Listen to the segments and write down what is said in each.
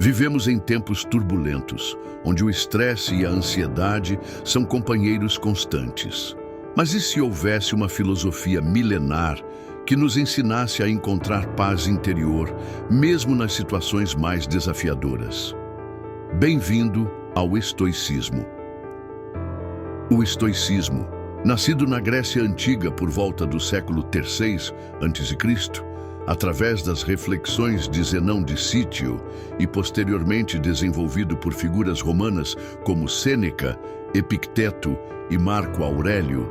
Vivemos em tempos turbulentos, onde o estresse e a ansiedade são companheiros constantes. Mas e se houvesse uma filosofia milenar que nos ensinasse a encontrar paz interior, mesmo nas situações mais desafiadoras? Bem-vindo ao estoicismo. O estoicismo, nascido na Grécia Antiga por volta do século III a.C., através das reflexões de Zenão de Cítio e posteriormente desenvolvido por figuras romanas como Sêneca, Epicteto e Marco Aurélio,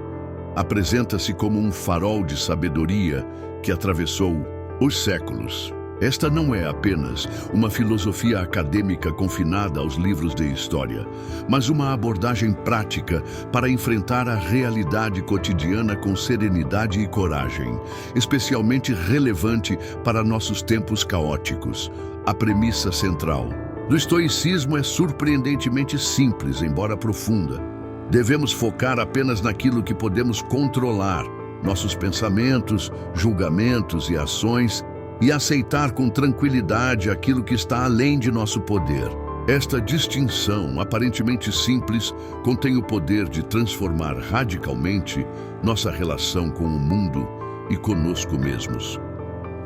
apresenta-se como um farol de sabedoria que atravessou os séculos. Esta não é apenas uma filosofia acadêmica confinada aos livros de história, mas uma abordagem prática para enfrentar a realidade cotidiana com serenidade e coragem, especialmente relevante para nossos tempos caóticos. A premissa central do estoicismo é surpreendentemente simples, embora profunda. Devemos focar apenas naquilo que podemos controlar, nossos pensamentos, julgamentos e ações, e aceitar com tranquilidade aquilo que está além de nosso poder. Esta distinção, aparentemente simples, contém o poder de transformar radicalmente nossa relação com o mundo e conosco mesmos.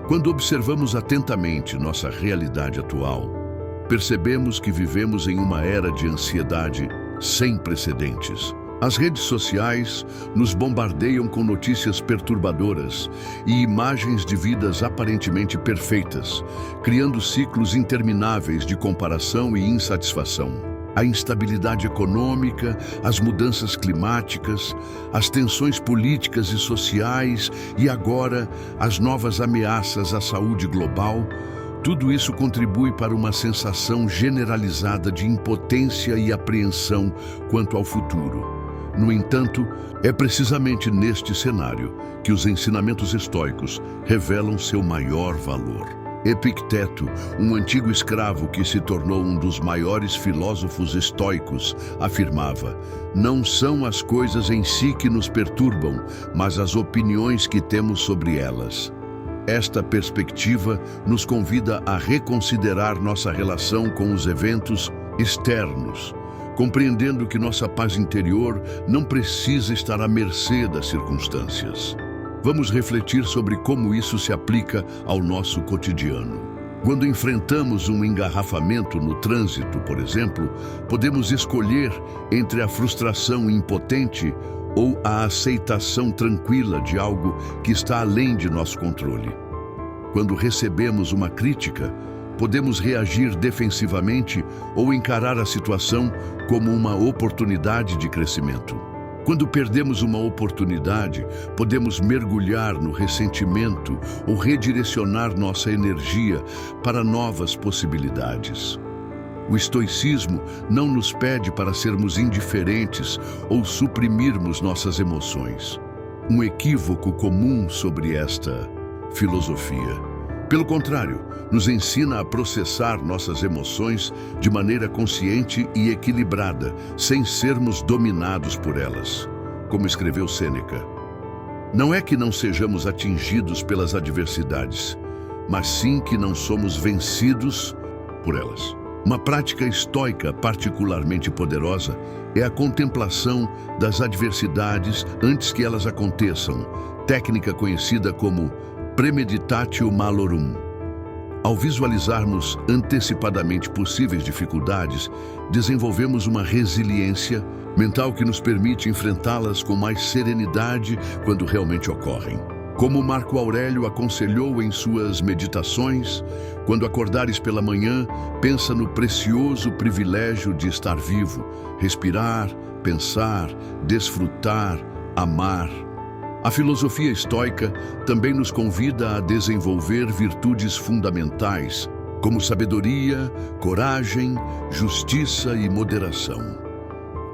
Quando observamos atentamente nossa realidade atual, percebemos que vivemos em uma era de ansiedade sem precedentes. As redes sociais nos bombardeiam com notícias perturbadoras e imagens de vidas aparentemente perfeitas, criando ciclos intermináveis de comparação e insatisfação. A instabilidade econômica, as mudanças climáticas, as tensões políticas e sociais e agora as novas ameaças à saúde global, tudo isso contribui para uma sensação generalizada de impotência e apreensão quanto ao futuro. No entanto, é precisamente neste cenário que os ensinamentos estoicos revelam seu maior valor. Epicteto, um antigo escravo que se tornou um dos maiores filósofos estoicos, afirmava: "Não são as coisas em si que nos perturbam, mas as opiniões que temos sobre elas." Esta perspectiva nos convida a reconsiderar nossa relação com os eventos externos, compreendendo que nossa paz interior não precisa estar à mercê das circunstâncias. Vamos refletir sobre como isso se aplica ao nosso cotidiano. Quando enfrentamos um engarrafamento no trânsito, por exemplo, podemos escolher entre a frustração impotente ou a aceitação tranquila de algo que está além de nosso controle. Quando recebemos uma crítica, podemos reagir defensivamente ou encarar a situação como uma oportunidade de crescimento. Quando perdemos uma oportunidade, podemos mergulhar no ressentimento ou redirecionar nossa energia para novas possibilidades. O estoicismo não nos pede para sermos indiferentes ou suprimirmos nossas emoções. Um equívoco comum sobre esta filosofia, pelo contrário, nos ensina a processar nossas emoções de maneira consciente e equilibrada, sem sermos dominados por elas. Como escreveu Sêneca: "Não é que não sejamos atingidos pelas adversidades, mas sim que não somos vencidos por elas." Uma prática estoica particularmente poderosa é a contemplação das adversidades antes que elas aconteçam, técnica conhecida como premeditatio malorum. Ao visualizarmos antecipadamente possíveis dificuldades, desenvolvemos uma resiliência mental que nos permite enfrentá-las com mais serenidade quando realmente ocorrem. Como Marco Aurélio aconselhou em suas meditações, quando acordares pela manhã, pensa no precioso privilégio de estar vivo, respirar, pensar, desfrutar, amar. A filosofia estoica também nos convida a desenvolver virtudes fundamentais, como sabedoria, coragem, justiça e moderação.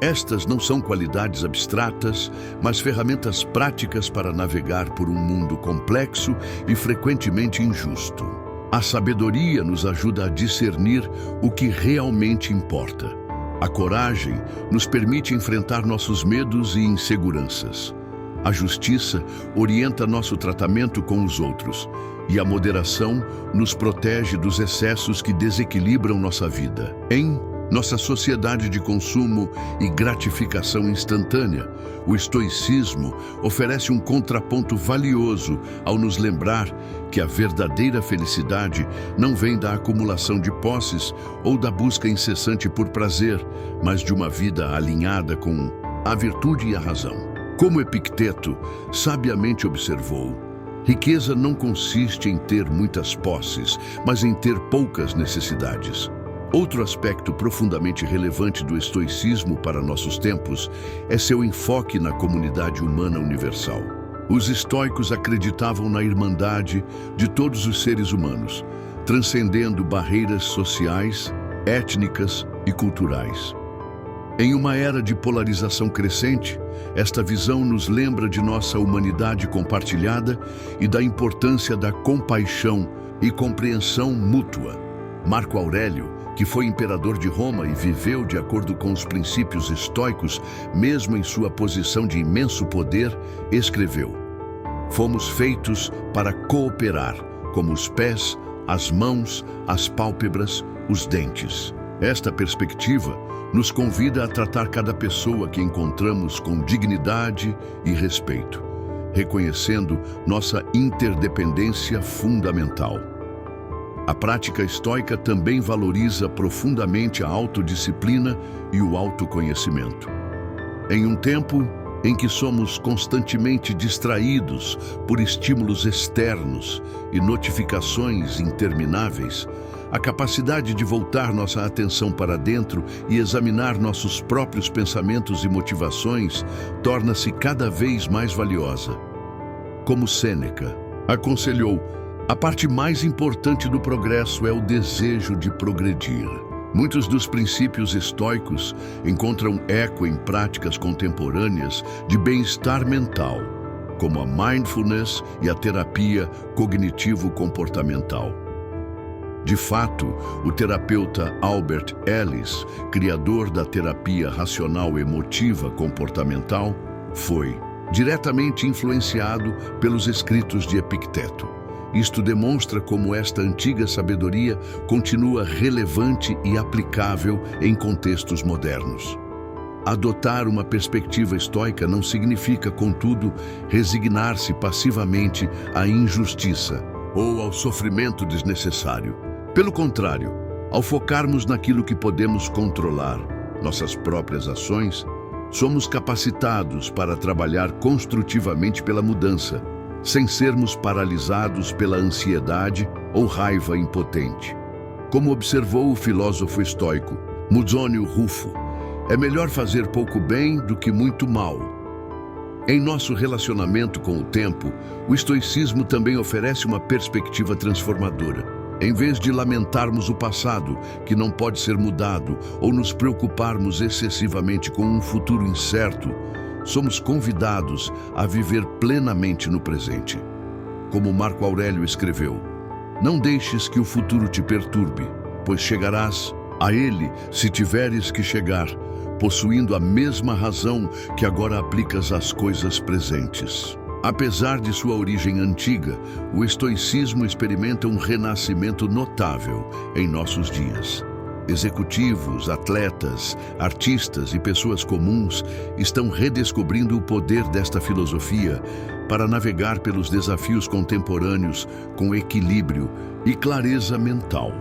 Estas não são qualidades abstratas, mas ferramentas práticas para navegar por um mundo complexo e frequentemente injusto. A sabedoria nos ajuda a discernir o que realmente importa. A coragem nos permite enfrentar nossos medos e inseguranças. A justiça orienta nosso tratamento com os outros, e a moderação nos protege dos excessos que desequilibram nossa vida. Em nossa sociedade de consumo e gratificação instantânea, o estoicismo oferece um contraponto valioso ao nos lembrar que a verdadeira felicidade não vem da acumulação de posses ou da busca incessante por prazer, mas de uma vida alinhada com a virtude e a razão. Como Epicteto sabiamente observou, riqueza não consiste em ter muitas posses, mas em ter poucas necessidades. Outro aspecto profundamente relevante do estoicismo para nossos tempos é seu enfoque na comunidade humana universal. Os estoicos acreditavam na irmandade de todos os seres humanos, transcendendo barreiras sociais, étnicas e culturais. Em uma era de polarização crescente, esta visão nos lembra de nossa humanidade compartilhada e da importância da compaixão e compreensão mútua. Marco Aurélio, que foi imperador de Roma e viveu de acordo com os princípios estoicos, mesmo em sua posição de imenso poder, escreveu: "Fomos feitos para cooperar, como os pés, as mãos, as pálpebras, os dentes." Esta perspectiva nos convida a tratar cada pessoa que encontramos com dignidade e respeito, reconhecendo nossa interdependência fundamental. A prática estoica também valoriza profundamente a autodisciplina e o autoconhecimento. Em um tempo em que somos constantemente distraídos por estímulos externos e notificações intermináveis, a capacidade de voltar nossa atenção para dentro e examinar nossos próprios pensamentos e motivações torna-se cada vez mais valiosa. Como Sêneca aconselhou, a parte mais importante do progresso é o desejo de progredir. Muitos dos princípios estoicos encontram eco em práticas contemporâneas de bem-estar mental, como a mindfulness e a terapia cognitivo-comportamental. De fato, o terapeuta Albert Ellis, criador da terapia racional emotiva comportamental, foi diretamente influenciado pelos escritos de Epicteto. Isto demonstra como esta antiga sabedoria continua relevante e aplicável em contextos modernos. Adotar uma perspectiva estoica não significa, contudo, resignar-se passivamente à injustiça ou ao sofrimento desnecessário. Pelo contrário, ao focarmos naquilo que podemos controlar, nossas próprias ações, somos capacitados para trabalhar construtivamente pela mudança, sem sermos paralisados pela ansiedade ou raiva impotente. Como observou o filósofo estoico Musônio Rufo, é melhor fazer pouco bem do que muito mal. Em nosso relacionamento com o tempo, o estoicismo também oferece uma perspectiva transformadora. Em vez de lamentarmos o passado, que não pode ser mudado, ou nos preocuparmos excessivamente com um futuro incerto, somos convidados a viver plenamente no presente. Como Marco Aurélio escreveu, "Não deixes que o futuro te perturbe, pois chegarás a ele se tiveres que chegar, possuindo a mesma razão que agora aplicas às coisas presentes." Apesar de sua origem antiga, o estoicismo experimenta um renascimento notável em nossos dias. Executivos, atletas, artistas e pessoas comuns estão redescobrindo o poder desta filosofia para navegar pelos desafios contemporâneos com equilíbrio e clareza mental.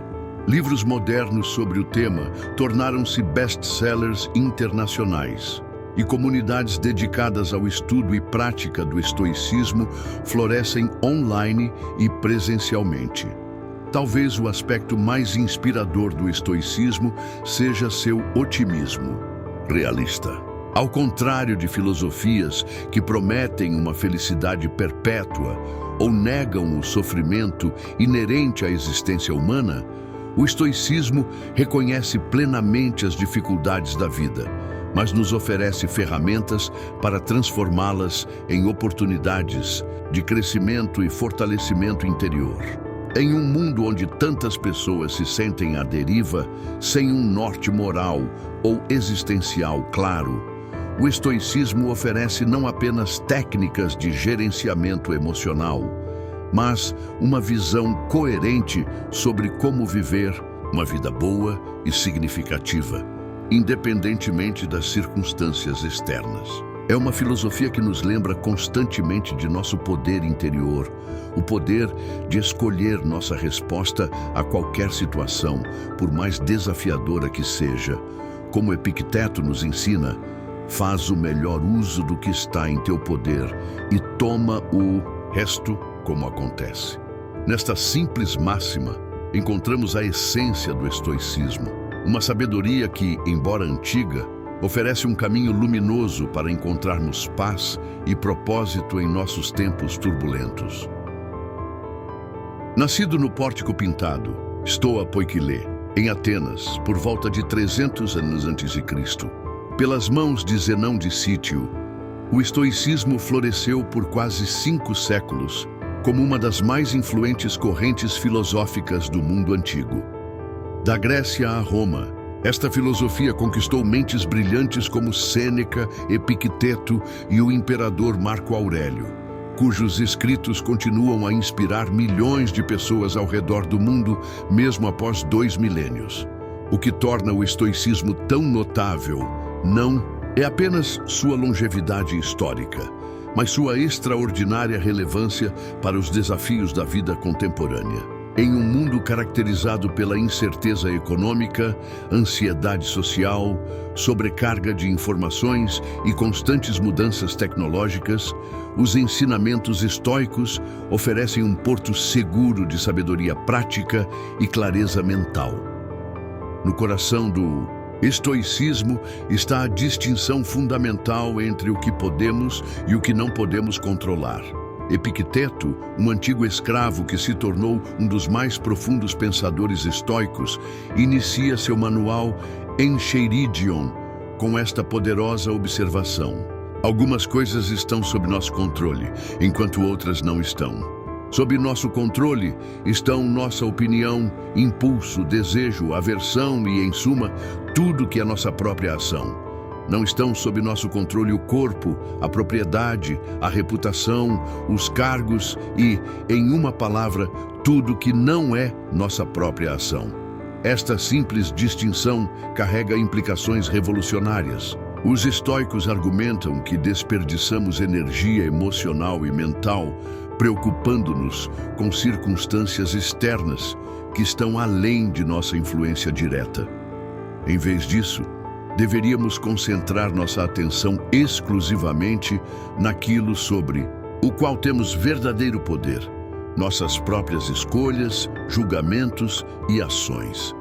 Livros modernos sobre o tema tornaram-se best-sellers internacionais, e comunidades dedicadas ao estudo e prática do estoicismo florescem online e presencialmente. Talvez o aspecto mais inspirador do estoicismo seja seu otimismo realista. Ao contrário de filosofias que prometem uma felicidade perpétua ou negam o sofrimento inerente à existência humana, o estoicismo reconhece plenamente as dificuldades da vida, mas nos oferece ferramentas para transformá-las em oportunidades de crescimento e fortalecimento interior. Em um mundo onde tantas pessoas se sentem à deriva, sem um norte moral ou existencial claro, o estoicismo oferece não apenas técnicas de gerenciamento emocional, mas uma visão coerente sobre como viver uma vida boa e significativa, independentemente das circunstâncias externas. É uma filosofia que nos lembra constantemente de nosso poder interior, o poder de escolher nossa resposta a qualquer situação, por mais desafiadora que seja. Como Epicteto nos ensina, faz o melhor uso do que está em teu poder e toma o resto como acontece. Nesta simples máxima, encontramos a essência do estoicismo, uma sabedoria que, embora antiga, oferece um caminho luminoso para encontrarmos paz e propósito em nossos tempos turbulentos. Nascido no Pórtico Pintado, Stoa Poikile, em Atenas, por volta de 300 anos a.C., pelas mãos de Zenão de Cítio, o estoicismo floresceu por quase 5 séculos como uma das mais influentes correntes filosóficas do mundo antigo. Da Grécia a Roma, esta filosofia conquistou mentes brilhantes como Sêneca, Epicteto e o imperador Marco Aurélio, cujos escritos continuam a inspirar milhões de pessoas ao redor do mundo, mesmo após 2 milênios. O que torna o estoicismo tão notável não é apenas sua longevidade histórica, mas sua extraordinária relevância para os desafios da vida contemporânea. Em um mundo caracterizado pela incerteza econômica, ansiedade social, sobrecarga de informações e constantes mudanças tecnológicas, os ensinamentos estoicos oferecem um porto seguro de sabedoria prática e clareza mental. No coração do estoicismo está a distinção fundamental entre o que podemos e o que não podemos controlar. Epicteto, um antigo escravo que se tornou um dos mais profundos pensadores estoicos, inicia seu manual Encheiridion com esta poderosa observação: algumas coisas estão sob nosso controle, enquanto outras não estão. Sob nosso controle estão nossa opinião, impulso, desejo, aversão e, em suma, tudo que é nossa própria ação. Não estão sob nosso controle o corpo, a propriedade, a reputação, os cargos e, em uma palavra, tudo que não é nossa própria ação. Esta simples distinção carrega implicações revolucionárias. Os estoicos argumentam que desperdiçamos energia emocional e mental preocupando-nos com circunstâncias externas que estão além de nossa influência direta. Em vez disso, deveríamos concentrar nossa atenção exclusivamente naquilo sobre o qual temos verdadeiro poder, nossas próprias escolhas, julgamentos e ações.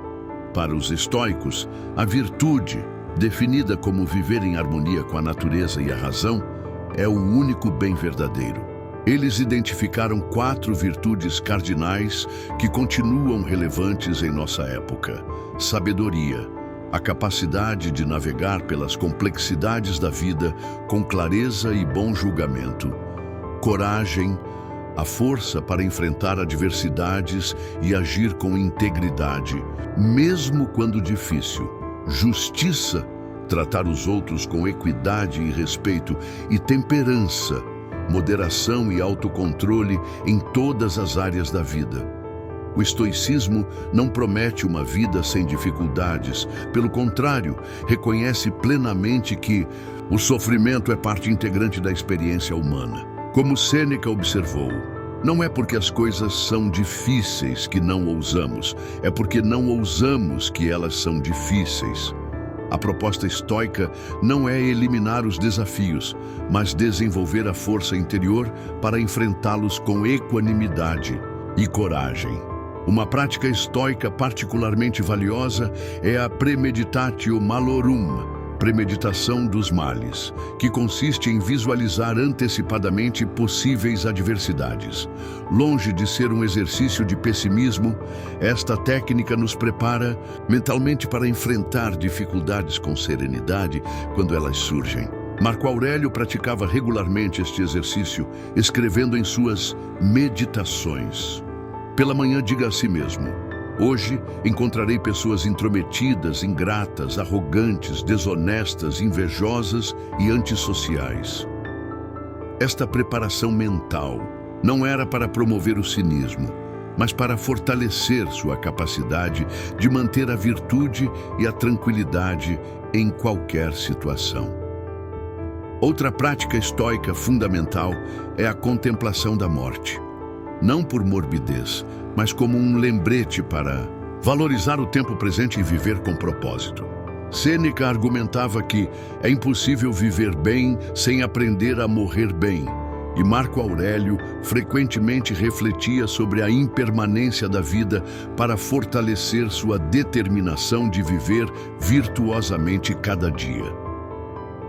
Para os estoicos, a virtude, definida como viver em harmonia com a natureza e a razão, é o único bem verdadeiro. Eles identificaram 4 virtudes cardinais que continuam relevantes em nossa época: sabedoria, a capacidade de navegar pelas complexidades da vida com clareza e bom julgamento; coragem, a força para enfrentar adversidades e agir com integridade, mesmo quando difícil; justiça, tratar os outros com equidade e respeito; e temperança, moderação e autocontrole em todas as áreas da vida. O estoicismo não promete uma vida sem dificuldades, pelo contrário, reconhece plenamente que o sofrimento é parte integrante da experiência humana. Como Sêneca observou, não é porque as coisas são difíceis que não ousamos, é porque não ousamos que elas são difíceis. A proposta estoica não é eliminar os desafios, mas desenvolver a força interior para enfrentá-los com equanimidade e coragem. Uma prática estoica particularmente valiosa é a premeditatio malorum, premeditação dos males, que consiste em visualizar antecipadamente possíveis adversidades. Longe de ser um exercício de pessimismo, esta técnica nos prepara mentalmente para enfrentar dificuldades com serenidade quando elas surgem. Marco Aurélio praticava regularmente este exercício, escrevendo em suas meditações: pela manhã diga a si mesmo: Hoje encontrarei pessoas intrometidas, ingratas, arrogantes, desonestas, invejosas e antissociais. Esta preparação mental não era para promover o cinismo, mas para fortalecer sua capacidade de manter a virtude e a tranquilidade em qualquer situação. Outra prática estoica fundamental é a contemplação da morte. Não por morbidez, mas como um lembrete para valorizar o tempo presente e viver com propósito. Sêneca argumentava que é impossível viver bem sem aprender a morrer bem, e Marco Aurélio frequentemente refletia sobre a impermanência da vida para fortalecer sua determinação de viver virtuosamente cada dia.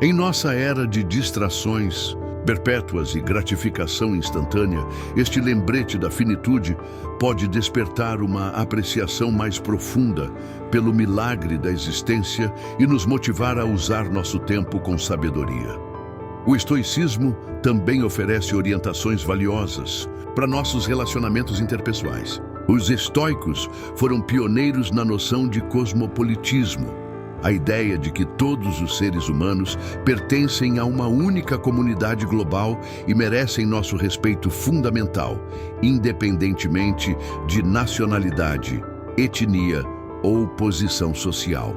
Em nossa era de distrações perpétuas e gratificação instantânea, este lembrete da finitude pode despertar uma apreciação mais profunda pelo milagre da existência e nos motivar a usar nosso tempo com sabedoria. O estoicismo também oferece orientações valiosas para nossos relacionamentos interpessoais. Os estoicos foram pioneiros na noção de cosmopolitismo, a ideia de que todos os seres humanos pertencem a uma única comunidade global e merecem nosso respeito fundamental, independentemente de nacionalidade, etnia ou posição social.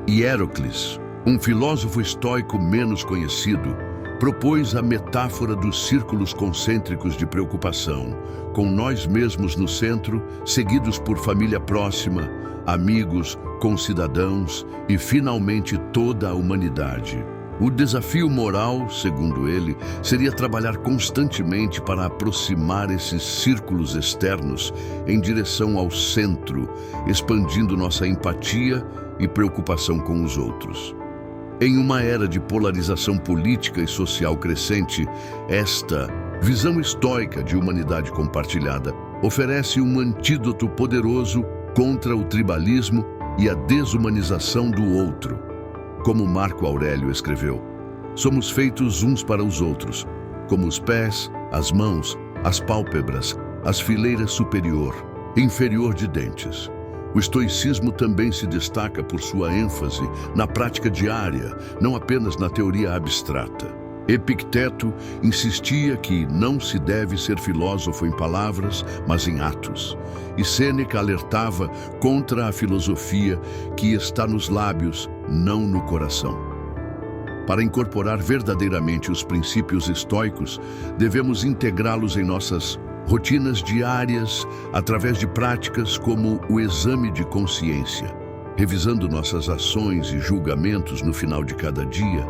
Hierócles, um filósofo estoico menos conhecido, propôs a metáfora dos círculos concêntricos de preocupação, com nós mesmos no centro, seguidos por família próxima, amigos, concidadãos e, finalmente, toda a humanidade. O desafio moral, segundo ele, seria trabalhar constantemente para aproximar esses círculos externos em direção ao centro, expandindo nossa empatia e preocupação com os outros. Em uma era de polarização política e social crescente, esta visão estoica de humanidade compartilhada oferece um antídoto poderoso contra o tribalismo e a desumanização do outro. Como Marco Aurélio escreveu, somos feitos uns para os outros, como os pés, as mãos, as pálpebras, as fileiras superior e inferior de dentes. O estoicismo também se destaca por sua ênfase na prática diária, não apenas na teoria abstrata. Epicteto insistia que não se deve ser filósofo em palavras, mas em atos. E Sêneca alertava contra a filosofia que está nos lábios, não no coração. Para incorporar verdadeiramente os princípios estoicos, devemos integrá-los em nossas rotinas diárias através de práticas como o exame de consciência, revisando nossas ações e julgamentos no final de cada dia,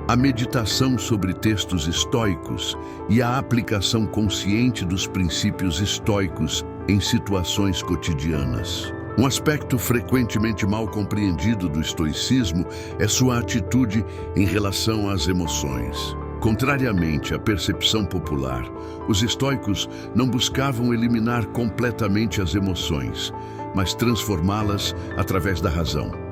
a meditação sobre textos estoicos e a aplicação consciente dos princípios estoicos em situações cotidianas. Um aspecto frequentemente mal compreendido do estoicismo é sua atitude em relação às emoções. Contrariamente à percepção popular, os estoicos não buscavam eliminar completamente as emoções, mas transformá-las através da razão.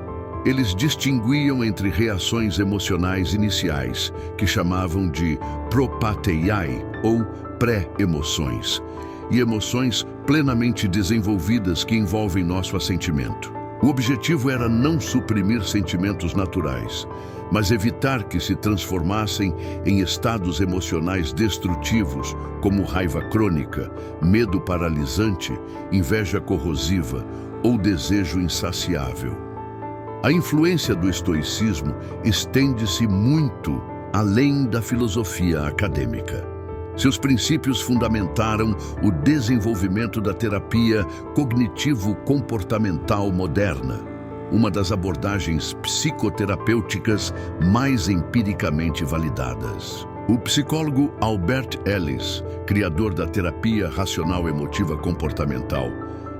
Eles distinguiam entre reações emocionais iniciais, que chamavam de propateiai, ou pré-emoções, e emoções plenamente desenvolvidas que envolvem nosso assentimento. O objetivo era não suprimir sentimentos naturais, mas evitar que se transformassem em estados emocionais destrutivos, como raiva crônica, medo paralisante, inveja corrosiva ou desejo insaciável. A influência do estoicismo estende-se muito além da filosofia acadêmica. Seus princípios fundamentaram o desenvolvimento da terapia cognitivo-comportamental moderna, uma das abordagens psicoterapêuticas mais empiricamente validadas. O psicólogo Albert Ellis, criador da terapia racional emotiva comportamental,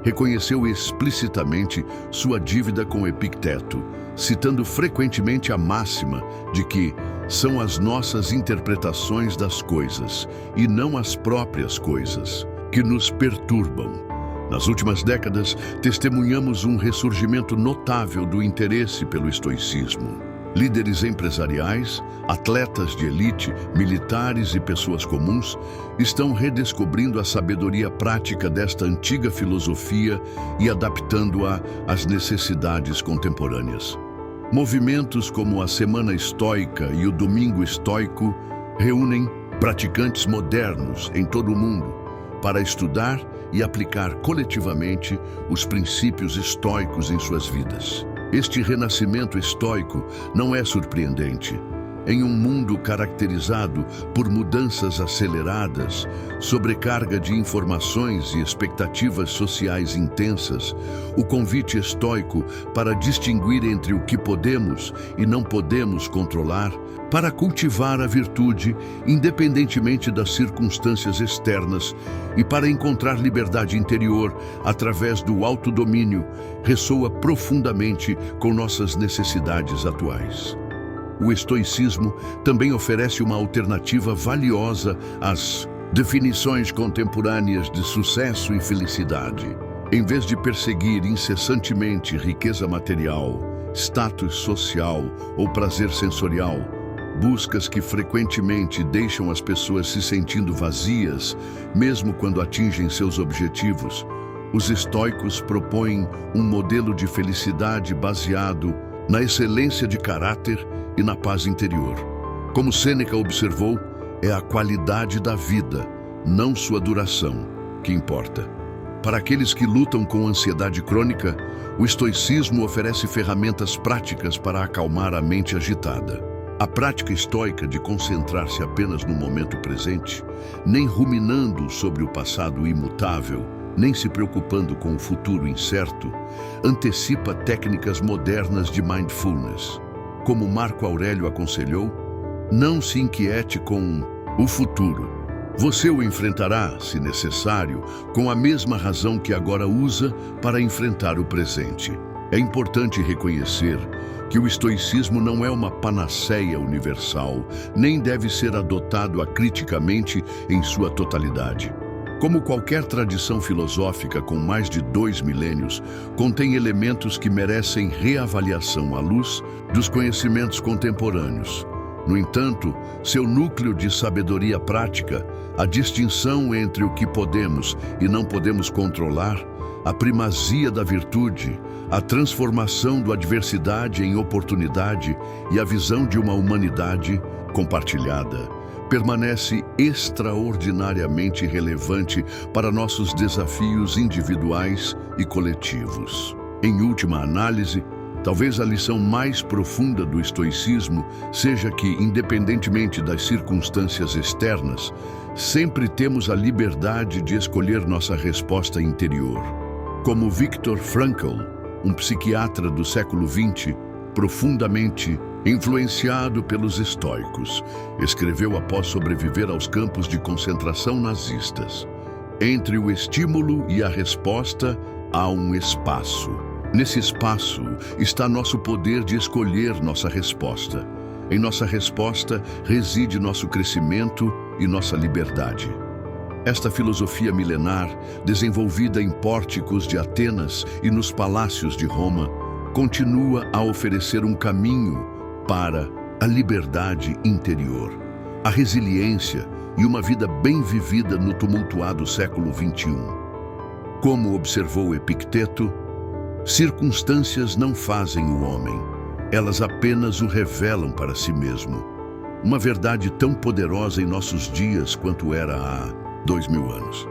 reconheceu explicitamente sua dívida com Epicteto, citando frequentemente a máxima de que são as nossas interpretações das coisas, e não as próprias coisas, que nos perturbam. Nas últimas décadas, testemunhamos um ressurgimento notável do interesse pelo estoicismo. Líderes empresariais, atletas de elite, militares e pessoas comuns estão redescobrindo a sabedoria prática desta antiga filosofia e adaptando-a às necessidades contemporâneas. Movimentos como a Semana Estoica e o Domingo Estoico reúnem praticantes modernos em todo o mundo para estudar e aplicar coletivamente os princípios estoicos em suas vidas. Este renascimento estoico não é surpreendente. Em um mundo caracterizado por mudanças aceleradas, sobrecarga de informações e expectativas sociais intensas, o convite estoico para distinguir entre o que podemos e não podemos controlar, para cultivar a virtude independentemente das circunstâncias externas e para encontrar liberdade interior através do autodomínio, ressoa profundamente com nossas necessidades atuais. O estoicismo também oferece uma alternativa valiosa às definições contemporâneas de sucesso e felicidade. Em vez de perseguir incessantemente riqueza material, status social ou prazer sensorial, buscas que frequentemente deixam as pessoas se sentindo vazias, mesmo quando atingem seus objetivos, os estoicos propõem um modelo de felicidade baseado na excelência de caráter e na paz interior. Como Sêneca observou, é a qualidade da vida, não sua duração, que importa. Para aqueles que lutam com ansiedade crônica, o estoicismo oferece ferramentas práticas para acalmar a mente agitada. A prática estoica de concentrar-se apenas no momento presente, nem ruminando sobre o passado imutável, nem se preocupando com o futuro incerto, antecipa técnicas modernas de mindfulness. Como Marco Aurélio aconselhou, não se inquiete com o futuro. Você o enfrentará, se necessário, com a mesma razão que agora usa para enfrentar o presente. É importante reconhecer que o estoicismo não é uma panaceia universal, nem deve ser adotado acriticamente em sua totalidade. Como qualquer tradição filosófica com mais de 2 milênios, contém elementos que merecem reavaliação à luz dos conhecimentos contemporâneos. No entanto, seu núcleo de sabedoria prática, a distinção entre o que podemos e não podemos controlar, a primazia da virtude, a transformação da adversidade em oportunidade e a visão de uma humanidade compartilhada, permanece extraordinariamente relevante para nossos desafios individuais e coletivos. Em última análise, talvez a lição mais profunda do estoicismo seja que, independentemente das circunstâncias externas, sempre temos a liberdade de escolher nossa resposta interior. Como Viktor Frankl, um psiquiatra do século XX, profundamente influenciado pelos estoicos, escreveu após sobreviver aos campos de concentração nazistas: entre o estímulo e a resposta há um espaço. Nesse espaço está nosso poder de escolher nossa resposta. Em nossa resposta reside nosso crescimento e nossa liberdade. Esta filosofia milenar, desenvolvida em pórticos de Atenas e nos palácios de Roma, continua a oferecer um caminho para a liberdade interior, a resiliência e uma vida bem vivida no tumultuado século XXI. Como observou Epicteto, circunstâncias não fazem o homem, elas apenas o revelam para si mesmo. Uma verdade tão poderosa em nossos dias quanto era há 2000 anos.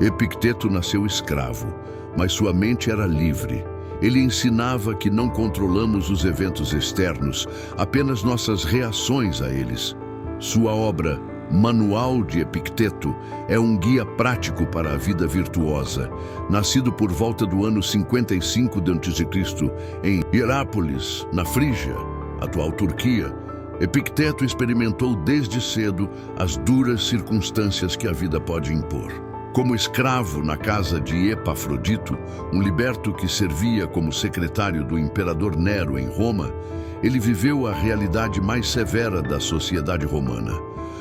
Epicteto nasceu escravo, mas sua mente era livre. Ele ensinava que não controlamos os eventos externos, apenas nossas reações a eles. Sua obra, Manual de Epicteto, é um guia prático para a vida virtuosa. Nascido por volta do ano 55 d.C. em Hierápolis, na Frígia, atual Turquia, Epicteto experimentou desde cedo as duras circunstâncias que a vida pode impor. Como escravo na casa de Epafrodito, um liberto que servia como secretário do imperador Nero em Roma, ele viveu a realidade mais severa da sociedade romana.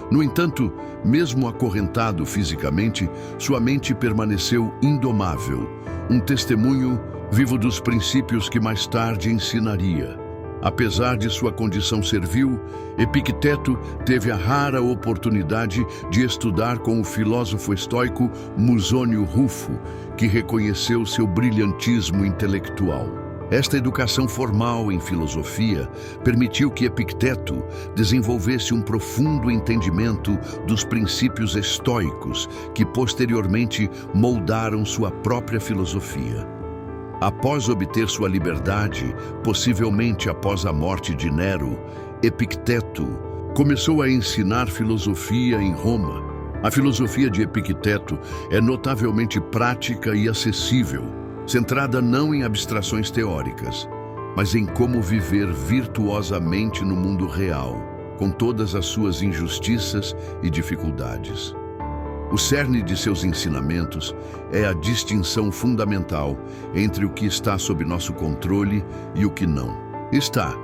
No entanto, mesmo acorrentado fisicamente, sua mente permaneceu indomável, um testemunho vivo dos princípios que mais tarde ensinaria. Apesar de sua condição servil, Epicteto teve a rara oportunidade de estudar com o filósofo estoico Musônio Rufo, que reconheceu seu brilhantismo intelectual. Esta educação formal em filosofia permitiu que Epicteto desenvolvesse um profundo entendimento dos princípios estoicos que posteriormente moldaram sua própria filosofia. Após obter sua liberdade, possivelmente após a morte de Nero, Epicteto começou a ensinar filosofia em Roma. A filosofia de Epicteto é notavelmente prática e acessível, centrada não em abstrações teóricas, mas em como viver virtuosamente no mundo real, com todas as suas injustiças e dificuldades. O cerne de seus ensinamentos é a distinção fundamental entre o que está sob nosso controle e o que não está.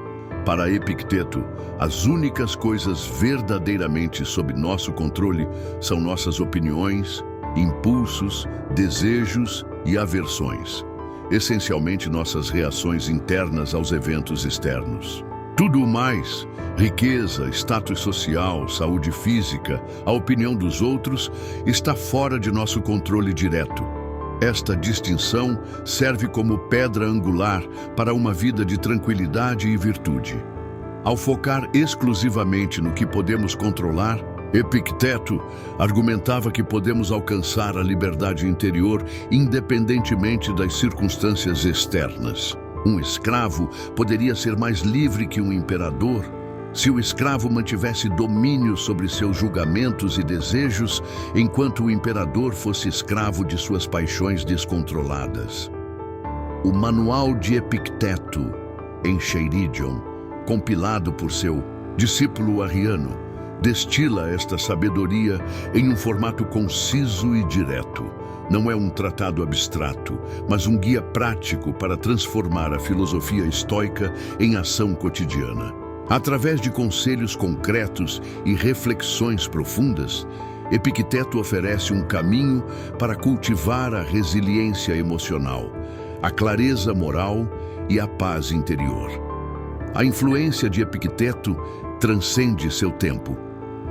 Para Epicteto, as únicas coisas verdadeiramente sob nosso controle são nossas opiniões, impulsos, desejos e aversões, essencialmente nossas reações internas aos eventos externos. Tudo o mais, riqueza, status social, saúde física, a opinião dos outros, está fora de nosso controle direto. Esta distinção serve como pedra angular para uma vida de tranquilidade e virtude. Ao focar exclusivamente no que podemos controlar, Epicteto argumentava que podemos alcançar a liberdade interior independentemente das circunstâncias externas. Um escravo poderia ser mais livre que um imperador se o escravo mantivesse domínio sobre seus julgamentos e desejos, enquanto o imperador fosse escravo de suas paixões descontroladas. O Manual de Epicteto, Encheiridion, compilado por seu discípulo Arriano, destila esta sabedoria em um formato conciso e direto. Não é um tratado abstrato, mas um guia prático para transformar a filosofia estoica em ação cotidiana. Através de conselhos concretos e reflexões profundas, Epicteto oferece um caminho para cultivar a resiliência emocional, a clareza moral e a paz interior. A influência de Epicteto transcende seu tempo.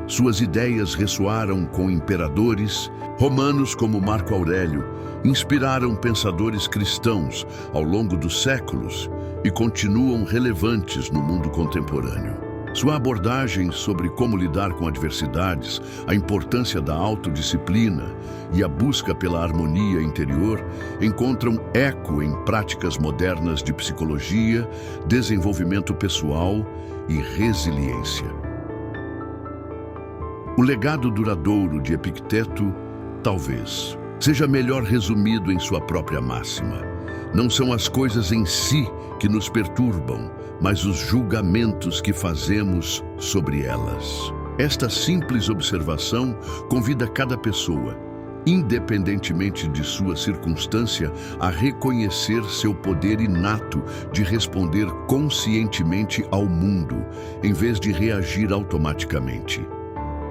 Suas ideias ressoaram com imperadores romanos como Marco Aurélio, inspiraram pensadores cristãos ao longo dos séculos e continuam relevantes no mundo contemporâneo. Sua abordagem sobre como lidar com adversidades, a importância da autodisciplina e a busca pela harmonia interior encontram eco em práticas modernas de psicologia, desenvolvimento pessoal e resiliência. O legado duradouro de Epicteto, talvez, seja melhor resumido em sua própria máxima. Não são as coisas em si que nos perturbam, mas os julgamentos que fazemos sobre elas. Esta simples observação convida cada pessoa, independentemente de sua circunstância, a reconhecer seu poder inato de responder conscientemente ao mundo, em vez de reagir automaticamente.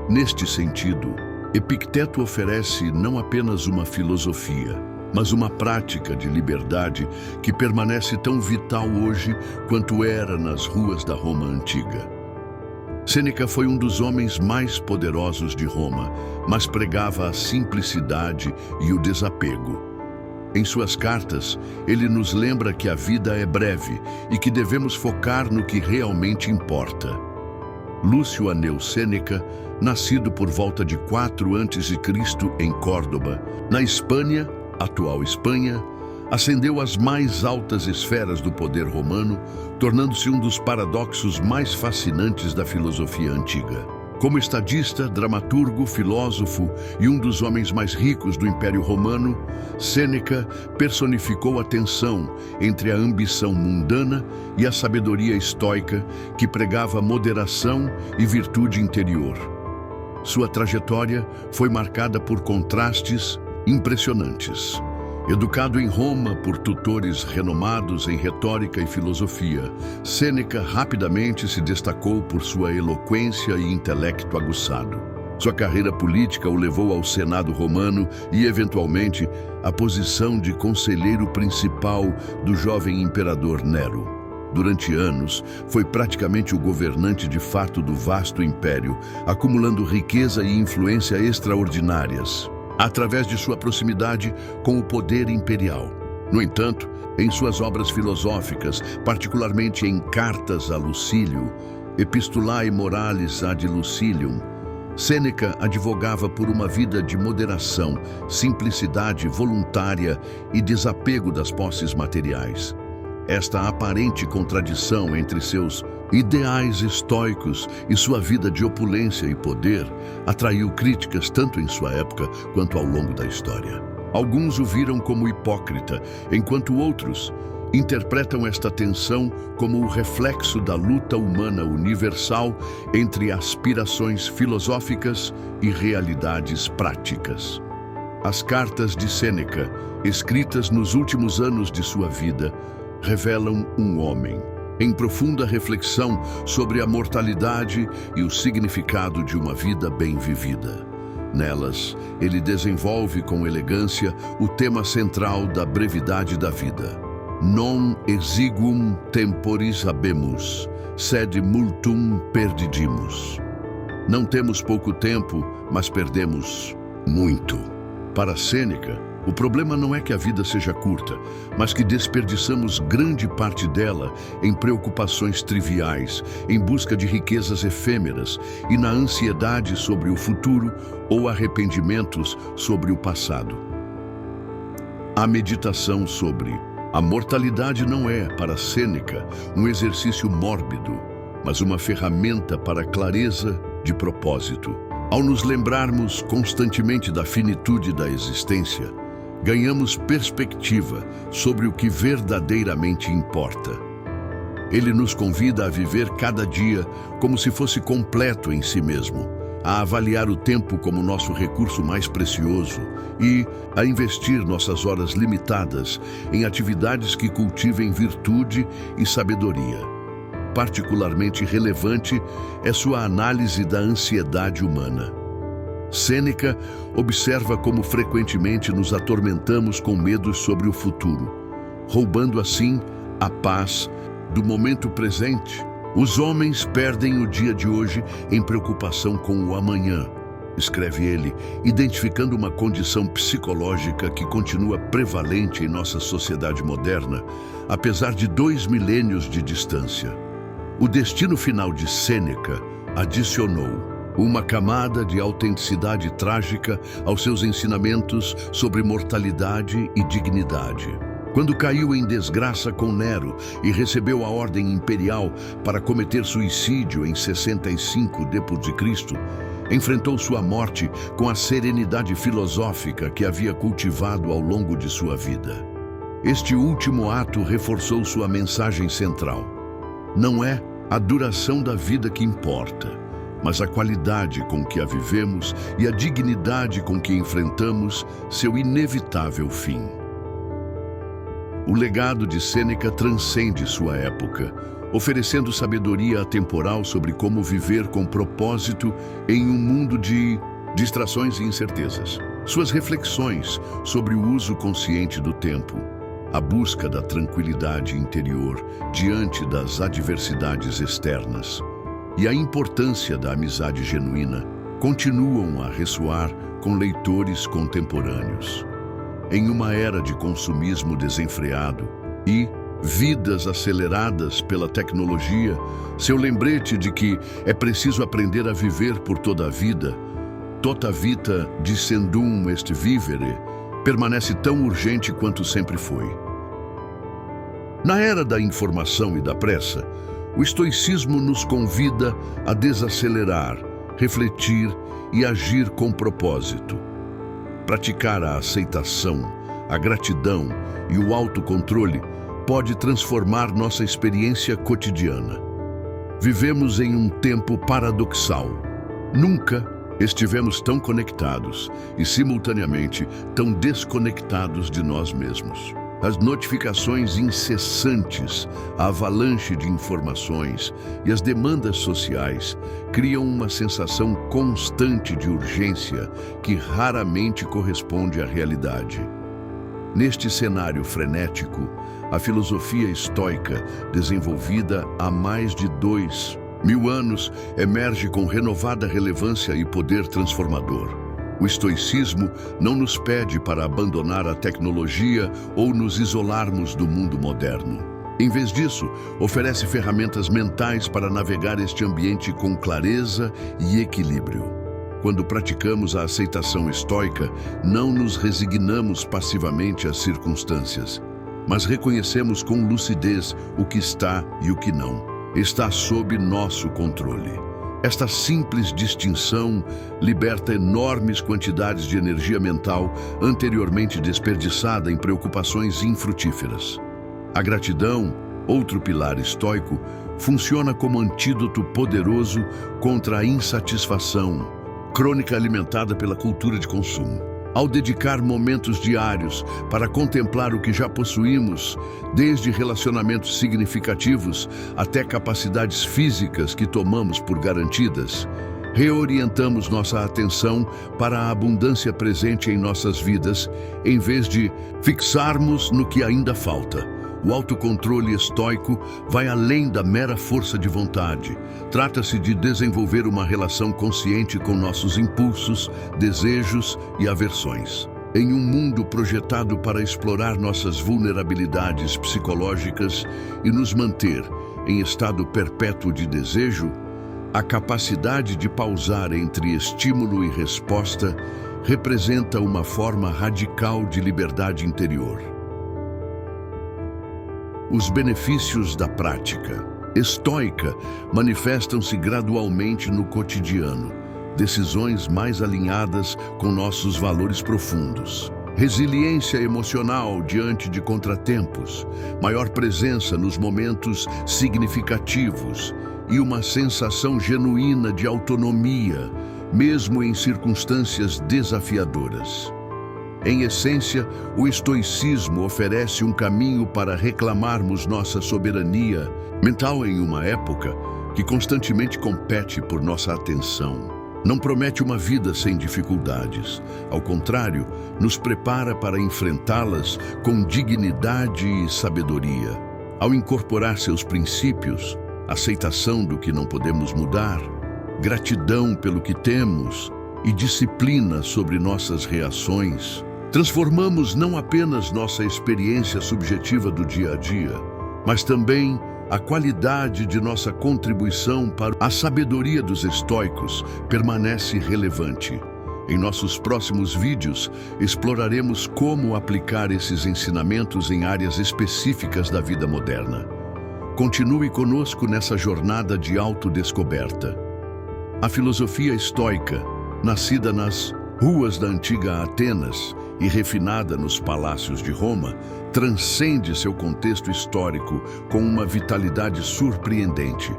Neste sentido, Epicteto oferece não apenas uma filosofia, mas uma prática de liberdade que permanece tão vital hoje quanto era nas ruas da Roma antiga. Sêneca foi um dos homens mais poderosos de Roma, mas pregava a simplicidade e o desapego. Em suas cartas, ele nos lembra que a vida é breve e que devemos focar no que realmente importa. Lúcio Aneu Sêneca, nascido por volta de 4 a.C. em Córdoba, na Espanha, atual Espanha, ascendeu às mais altas esferas do poder romano, tornando-se um dos paradoxos mais fascinantes da filosofia antiga. Como estadista, dramaturgo, filósofo e um dos homens mais ricos do Império Romano, Sêneca personificou a tensão entre a ambição mundana e a sabedoria estoica que pregava moderação e virtude interior. Sua trajetória foi marcada por contrastes impressionantes. Educado em Roma por tutores renomados em retórica e filosofia, Sêneca rapidamente se destacou por sua eloquência e intelecto aguçado. Sua carreira política o levou ao Senado romano e, eventualmente, à posição de conselheiro principal do jovem imperador Nero. Durante anos, foi praticamente o governante de fato do vasto império, acumulando riqueza e influência extraordinárias, através de sua proximidade com o poder imperial. No entanto, em suas obras filosóficas, particularmente em Cartas a Lucílio, Epistulae Moralis ad Lucilium, Sêneca advogava por uma vida de moderação, simplicidade voluntária e desapego das posses materiais. Esta aparente contradição entre seus ideais estoicos e sua vida de opulência e poder atraiu críticas tanto em sua época quanto ao longo da história. Alguns o viram como hipócrita, enquanto outros interpretam esta tensão como o reflexo da luta humana universal entre aspirações filosóficas e realidades práticas. As cartas de Sêneca, escritas nos últimos anos de sua vida, revelam um homem em profunda reflexão sobre a mortalidade e o significado de uma vida bem vivida. Nelas, ele desenvolve com elegância o tema central da brevidade da vida. Non exiguum temporis habemus, sed multum perdidimus. Não temos pouco tempo, mas perdemos muito. Para Sêneca, o problema não é que a vida seja curta, mas que desperdiçamos grande parte dela em preocupações triviais, em busca de riquezas efêmeras e na ansiedade sobre o futuro ou arrependimentos sobre o passado. A meditação sobre a mortalidade não é, para Sêneca, um exercício mórbido, mas uma ferramenta para a clareza de propósito. Ao nos lembrarmos constantemente da finitude da existência, ganhamos perspectiva sobre o que verdadeiramente importa. Ele nos convida a viver cada dia como se fosse completo em si mesmo, a avaliar o tempo como nosso recurso mais precioso e a investir nossas horas limitadas em atividades que cultivem virtude e sabedoria. Particularmente relevante é sua análise da ansiedade humana. Sêneca observa como frequentemente nos atormentamos com medos sobre o futuro, roubando assim a paz do momento presente. Os homens perdem o dia de hoje em preocupação com o amanhã, escreve ele, identificando uma condição psicológica que continua prevalente em nossa sociedade moderna, apesar de 2 milênios de distância. O destino final de Sêneca adicionou uma camada de autenticidade trágica aos seus ensinamentos sobre mortalidade e dignidade. Quando caiu em desgraça com Nero e recebeu a ordem imperial para cometer suicídio em 65 d.C., enfrentou sua morte com a serenidade filosófica que havia cultivado ao longo de sua vida. Este último ato reforçou sua mensagem central. Não é a duração da vida que importa, mas a qualidade com que a vivemos e a dignidade com que enfrentamos seu inevitável fim. O legado de Sêneca transcende sua época, oferecendo sabedoria atemporal sobre como viver com propósito em um mundo de distrações e incertezas. Suas reflexões sobre o uso consciente do tempo, a busca da tranquilidade interior diante das adversidades externas e a importância da amizade genuína continuam a ressoar com leitores contemporâneos. Em uma era de consumismo desenfreado e vidas aceleradas pela tecnologia, seu lembrete de que é preciso aprender a viver por toda a vida, tota vita dicendum est vivere, permanece tão urgente quanto sempre foi. Na era da informação e da pressa, o estoicismo nos convida a desacelerar, refletir e agir com propósito. Praticar a aceitação, a gratidão e o autocontrole pode transformar nossa experiência cotidiana. Vivemos em um tempo paradoxal. Nunca estivemos tão conectados e, simultaneamente, tão desconectados de nós mesmos. As notificações incessantes, a avalanche de informações e as demandas sociais criam uma sensação constante de urgência que raramente corresponde à realidade. Neste cenário frenético, a filosofia estoica, desenvolvida há mais de 2000 anos, emerge com renovada relevância e poder transformador. O estoicismo não nos pede para abandonar a tecnologia ou nos isolarmos do mundo moderno. Em vez disso, oferece ferramentas mentais para navegar este ambiente com clareza e equilíbrio. Quando praticamos a aceitação estoica, não nos resignamos passivamente às circunstâncias, mas reconhecemos com lucidez o que está e o que não está sob nosso controle. Esta simples distinção liberta enormes quantidades de energia mental anteriormente desperdiçada em preocupações infrutíferas. A gratidão, outro pilar estoico, funciona como antídoto poderoso contra a insatisfação crônica alimentada pela cultura de consumo. Ao dedicar momentos diários para contemplar o que já possuímos, desde relacionamentos significativos até capacidades físicas que tomamos por garantidas, reorientamos nossa atenção para a abundância presente em nossas vidas, em vez de fixarmos no que ainda falta. O autocontrole estoico vai além da mera força de vontade. Trata-se de desenvolver uma relação consciente com nossos impulsos, desejos e aversões. Em um mundo projetado para explorar nossas vulnerabilidades psicológicas e nos manter em estado perpétuo de desejo, a capacidade de pausar entre estímulo e resposta representa uma forma radical de liberdade interior. Os benefícios da prática estoica manifestam-se gradualmente no cotidiano, decisões mais alinhadas com nossos valores profundos. Resiliência emocional diante de contratempos, maior presença nos momentos significativos e uma sensação genuína de autonomia, mesmo em circunstâncias desafiadoras. Em essência, o estoicismo oferece um caminho para reclamarmos nossa soberania mental em uma época que constantemente compete por nossa atenção. Não promete uma vida sem dificuldades. Ao contrário, nos prepara para enfrentá-las com dignidade e sabedoria. Ao incorporar seus princípios, aceitação do que não podemos mudar, gratidão pelo que temos e disciplina sobre nossas reações, transformamos não apenas nossa experiência subjetiva do dia a dia, mas também a qualidade de nossa contribuição para a sabedoria dos estoicos permanece relevante. Em nossos próximos vídeos, exploraremos como aplicar esses ensinamentos em áreas específicas da vida moderna. Continue conosco nessa jornada de autodescoberta. A filosofia estoica, nascida nas ruas da antiga Atenas e refinada nos palácios de Roma, transcende seu contexto histórico com uma vitalidade surpreendente.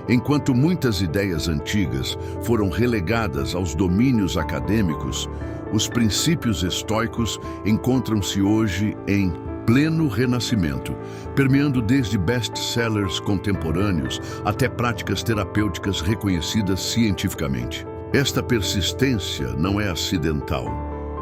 Enquanto muitas ideias antigas foram relegadas aos domínios acadêmicos, os princípios estoicos encontram-se hoje em pleno renascimento, permeando desde best-sellers contemporâneos até práticas terapêuticas reconhecidas cientificamente. Esta persistência não é acidental,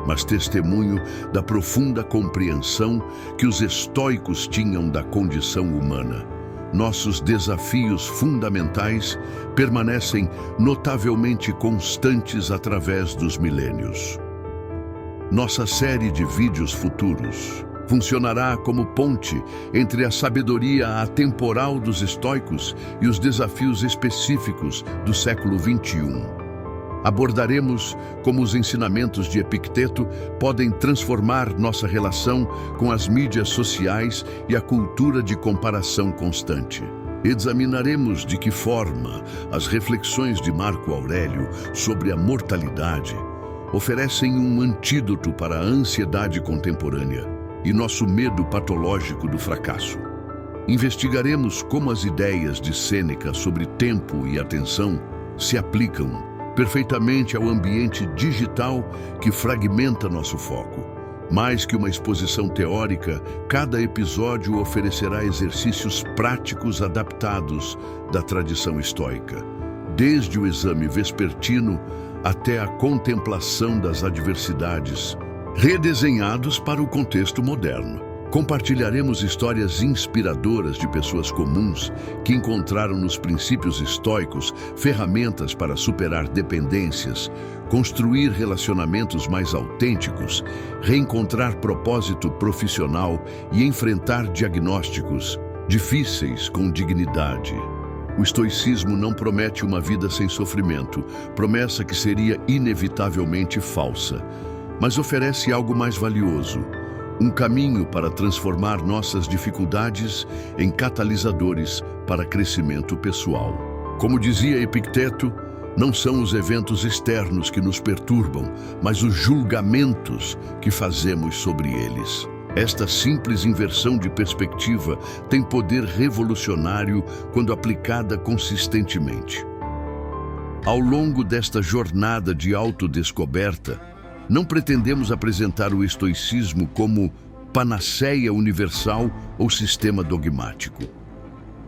mas testemunho da profunda compreensão que os estoicos tinham da condição humana. Nossos desafios fundamentais permanecem notavelmente constantes através dos milênios. Nossa série de vídeos futuros funcionará como ponte entre a sabedoria atemporal dos estoicos e os desafios específicos do século XXI. Abordaremos como os ensinamentos de Epicteto podem transformar nossa relação com as mídias sociais e a cultura de comparação constante. Examinaremos de que forma as reflexões de Marco Aurélio sobre a mortalidade oferecem um antídoto para a ansiedade contemporânea e nosso medo patológico do fracasso. Investigaremos como as ideias de Sêneca sobre tempo e atenção se aplicam perfeitamente ao ambiente digital que fragmenta nosso foco. Mais que uma exposição teórica, cada episódio oferecerá exercícios práticos adaptados da tradição estoica, desde o exame vespertino até a contemplação das adversidades, redesenhados para o contexto moderno. Compartilharemos histórias inspiradoras de pessoas comuns que encontraram nos princípios estoicos ferramentas para superar dependências, construir relacionamentos mais autênticos, reencontrar propósito profissional e enfrentar diagnósticos difíceis com dignidade. O estoicismo não promete uma vida sem sofrimento, promessa que seria inevitavelmente falsa, mas oferece algo mais valioso: um caminho para transformar nossas dificuldades em catalisadores para crescimento pessoal. Como dizia Epicteto, não são os eventos externos que nos perturbam, mas os julgamentos que fazemos sobre eles. Esta simples inversão de perspectiva tem poder revolucionário quando aplicada consistentemente. Ao longo desta jornada de autodescoberta, não pretendemos apresentar o estoicismo como panaceia universal ou sistema dogmático.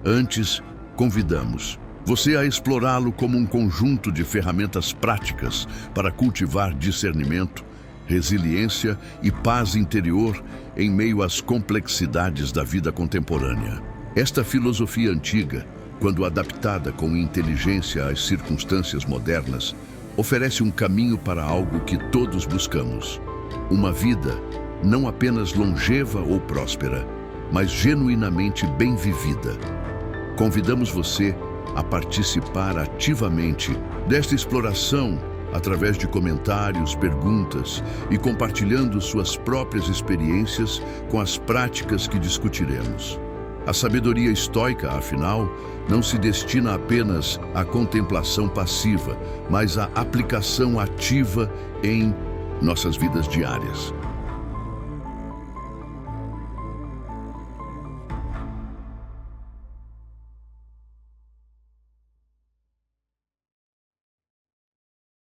Antes, convidamos você a explorá-lo como um conjunto de ferramentas práticas para cultivar discernimento, resiliência e paz interior em meio às complexidades da vida contemporânea. Esta filosofia antiga, quando adaptada com inteligência às circunstâncias modernas, oferece um caminho para algo que todos buscamos: uma vida não apenas longeva ou próspera, mas genuinamente bem vivida. Convidamos você a participar ativamente desta exploração através de comentários, perguntas e compartilhando suas próprias experiências com as práticas que discutiremos. A sabedoria estoica, afinal, não se destina apenas à contemplação passiva, mas à aplicação ativa em nossas vidas diárias.